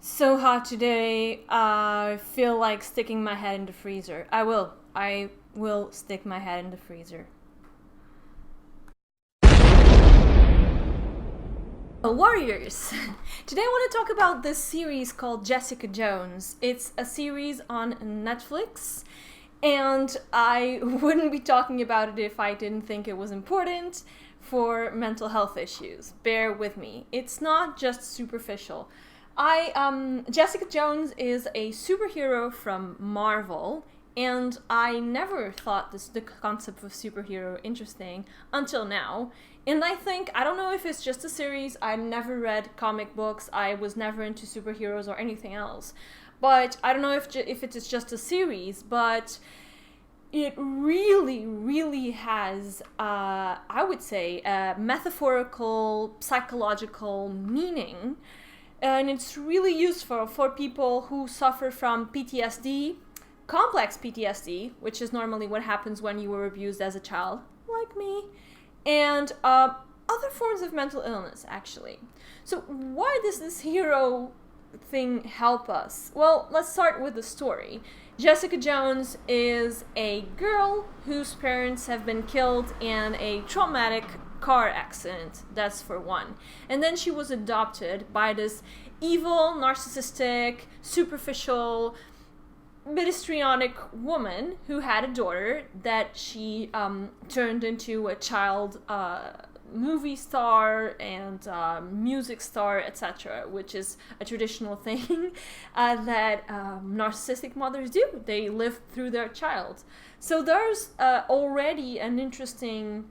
So hot today, I feel like sticking my head in the freezer. I will. I will stick my head in the freezer. Warriors! Today I want to talk about this series called Jessica Jones. It's a series on Netflix, and I wouldn't be talking about it if I didn't think it was important for mental health issues. Bear with me. It's not just superficial. Jessica Jones is a superhero from Marvel, and I never thought the concept of superhero interesting until now. And I don't know if it's just a series. I never read comic books. I was never into superheroes or anything else. But I don't know if it is just a series, but it really, really has, I would say, a metaphorical, psychological meaning. And it's really useful for people who suffer from PTSD, complex PTSD, which is normally what happens when you were abused as a child, like me, and other forms of mental illness, actually. So why does this hero thing help us? Well, let's start with the story. Jessica Jones is a girl whose parents have been killed in a traumatic car accident, that's for one. And then she was adopted by this evil, narcissistic, superficial, bit histrionic woman who had a daughter that she turned into a child movie star and music star, etc., which is a traditional thing that narcissistic mothers do. They live through their child. So there's already an interesting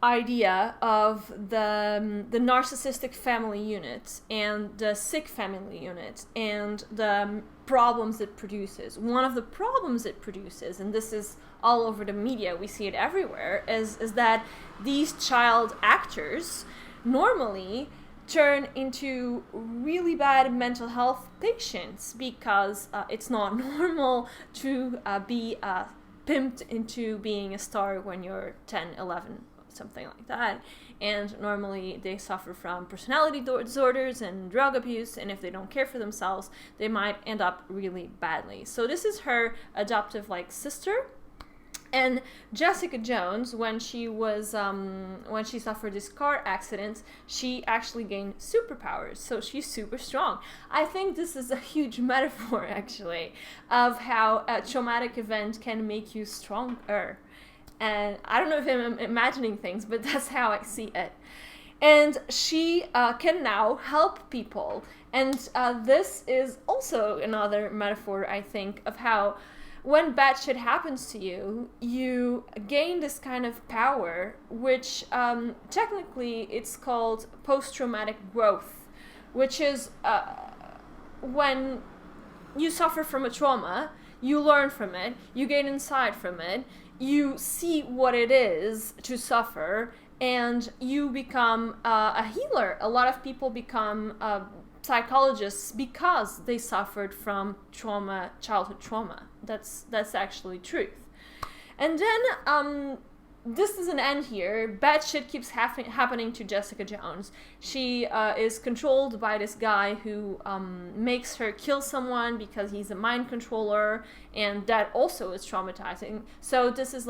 idea of the narcissistic family unit and the sick family unit and the problems it produces. One of the problems it produces, and this is all over the media, we see it everywhere, is that these child actors normally turn into really bad mental health patients because it's not normal to be pimped into being a star when you're 10, 11, something like that. And normally they suffer from personality disorders and drug abuse, and if they don't care for themselves, they might end up really badly. So this is her adoptive sister. And Jessica Jones, when she suffered this car accident, she actually gained superpowers. So she's super strong. I think this is a huge metaphor, actually, of how a traumatic event can make you stronger. And I don't know if I'm imagining things, but that's how I see it. And she can now help people. And this is also another metaphor, I think, of how when bad shit happens to you, you gain this kind of power, which technically it's called post-traumatic growth, which is when you suffer from a trauma, you learn from it, you gain insight from it, you see what it is to suffer, and you become a healer. A lot of people become psychologists because they suffered from trauma, childhood trauma. That's actually truth. And then this doesn't end here. Bad shit keeps happening to Jessica Jones. She is controlled by this guy who makes her kill someone because he's a mind controller, and that also is traumatizing. So this is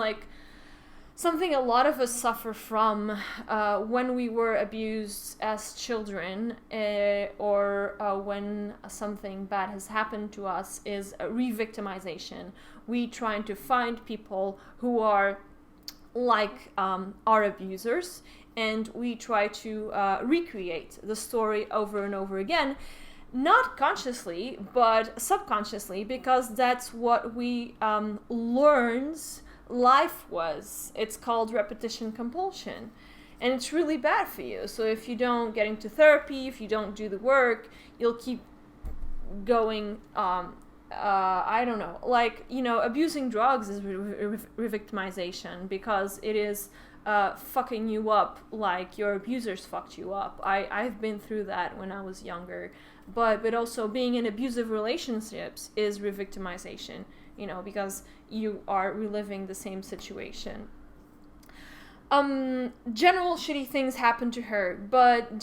something a lot of us suffer from when we were abused as children, or when something bad has happened to us, is a re-victimization. We trying to find people who are like our abusers, and we try to recreate the story over and over again, not consciously but subconsciously, because that's what we learned life was. It's called repetition compulsion, and it's really bad for you. So if you don't get into therapy, if you don't do the work, you'll keep going I don't know, abusing drugs is re-victimization because it is fucking you up like your abusers fucked you up. I've been through that when I was younger, but also being in abusive relationships is re-victimization, because you are reliving the same situation. General shitty things happen to her, but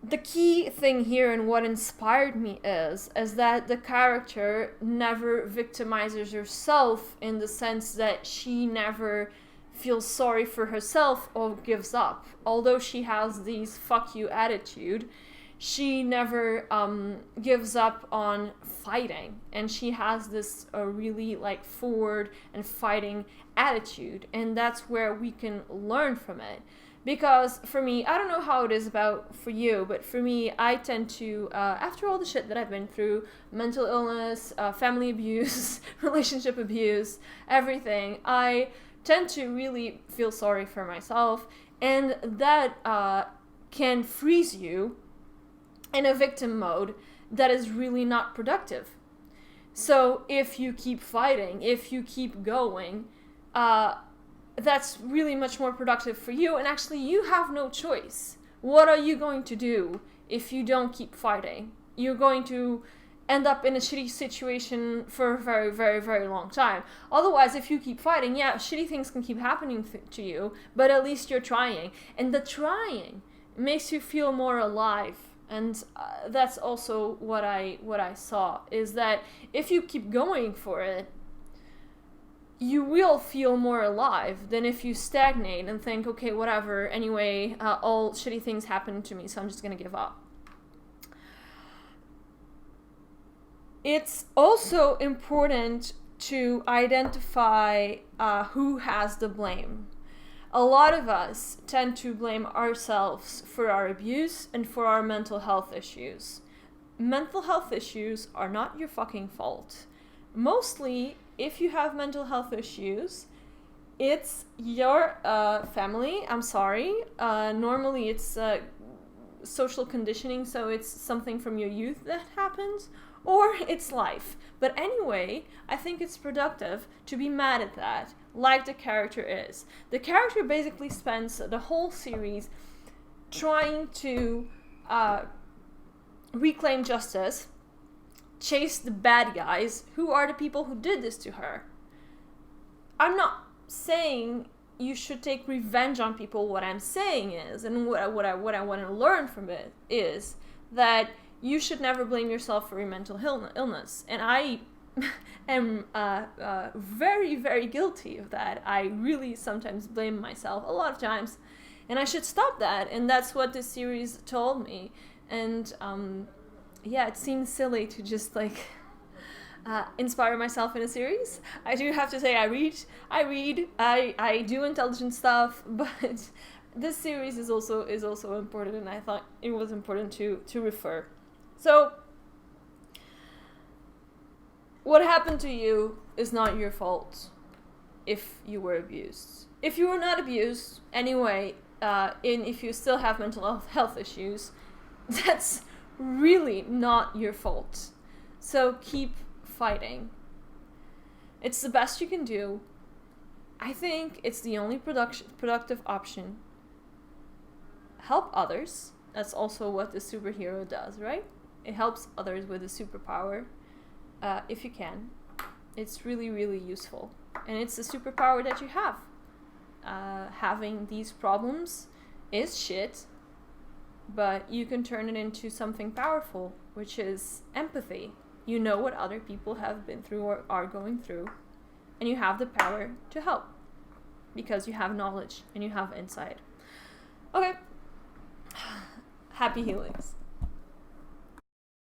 the key thing here and what inspired me is that the character never victimizes herself, in the sense that she never feels sorry for herself or gives up. Although she has these fuck you attitude, she never gives up on fighting, and she has this really like forward and fighting attitude, and that's where we can learn from it. Because for me, I don't know how it is about for you, but for me, I tend to, after all the shit that I've been through, mental illness, family abuse, relationship abuse, everything, I tend to really feel sorry for myself, and that can freeze you in a victim mode that is really not productive. So if you keep fighting, if you keep going, that's really much more productive for you, and actually you have no choice. What are you going to do if you don't keep fighting? You're going to end up in a shitty situation for a very, very, very long time. Otherwise, if you keep fighting, yeah, shitty things can keep happening to you, but at least you're trying. And the trying makes you feel more alive. And that's also what I saw, is that if you keep going for it, you will feel more alive than if you stagnate and think, okay, whatever, anyway, all shitty things happen to me, so I'm just gonna give up. It's also important to identify who has the blame. A lot of us tend to blame ourselves for our abuse and for our mental health issues. Mental health issues are not your fucking fault. Mostly, if you have mental health issues, it's your family. I'm sorry. Normally it's social conditioning, so it's something from your youth that happens, or it's life. But anyway, I think it's productive to be mad at that, like the character is. The character basically spends the whole series trying to reclaim justice, chase the bad guys, who are the people who did this to her. I'm not saying you should take revenge on people. What I'm saying is, and what I want to learn from it, is that you should never blame yourself for your mental illness. And I am very, very guilty of that. I really sometimes blame myself, a lot of times, and I should stop that. And that's what this series told me. And yeah, it seems silly to just like inspire myself in a series. I do have to say, I do intelligent stuff, but this series is also important, and I thought it was important to refer. So what happened to you is not your fault if you were abused. If you were not abused anyway, if you still have mental health issues, that's really not your fault. So keep fighting. It's the best you can do. I think it's the only productive option. Help others. That's also what the superhero does, right? It helps others with a superpower. If you can. It's really, really useful. And it's the superpower that you have. Having these problems is shit, but you can turn it into something powerful, which is empathy. You know what other people have been through or are going through, and you have the power to help because you have knowledge and you have insight. Okay. Happy healings.